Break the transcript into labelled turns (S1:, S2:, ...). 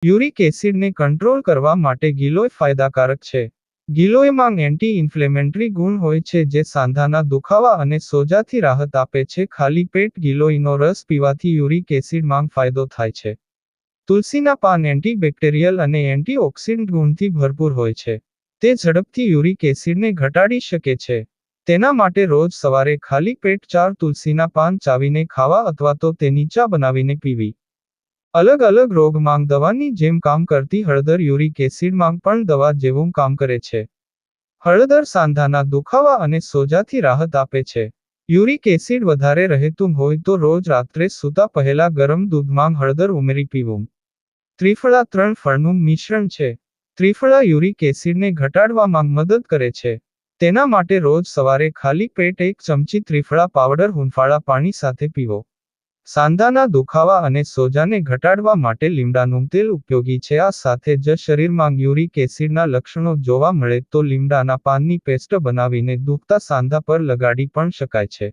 S1: Uric એસિડને control કરવા માટે ગિલોય ફાયદાકારક છે. ગિલોયમાં એન્ટી ઇન્ફ્લેમેટરી ગુણ હોય છે જે સાંધાના દુખાવા અને સોજાથી રાહત આપે છે. ખાલી પેટ ગિલોયનો રસ પીવાથી યુરિક એસિડમાં ફાયદો થાય છે. તુલસીના પાન એન્ટીબેક્ટેરિયલ અને એન્ટીઓક્સિડન્ટ ગુણથી ભરપૂર હોય છે. તે ઝડપથી યુરિક એસિડને ઘટાડી શકે છે. તેના માટે રોજ સવારે ખાલી પેટ 4 તુલસીના પાન ચાવીને ખાવા અથવા તો તેની ચા બનાવીને પીવી. અલગ અલગ રોગમાં દવાની જેમ કામ કરતી હળદર યુરિક એસિડમાં પણ દવા જેવું કામ કરે છે. હળદર સાંધાના દુખાવા અને સોજાથી રાહત આપે છે. યુરિક એસિડ વધારે રહેતું હોય તો રોજ રાત્રે સૂતા પહેલા ગરમ દૂધમાં હળદર ઉમેરી પીવું. ત્રિફળા 3 ફળનું મિશ્રણ છે. ત્રિફળા યુરિક એસિડને ઘટાડવામાં મદદ કરે છે. તેના માટે રોજ સવારે ખાલી પેટ 1 ચમચી ત્રિફળા પાવડર હુંફાળા પાણી સાથે પીવો. સાંધાના દુખાવા અને સોજાને ઘટાડવા માટે લીમડાનું તેલ ઉપયોગી છે. આ સાથે જ શરીરમાં યુરિક એસિડના લક્ષણો જોવા મળે તો લીમડાના પાનની પેસ્ટ બનાવીને દુખતા સાંધા પર લગાડી પણ શકાય છે.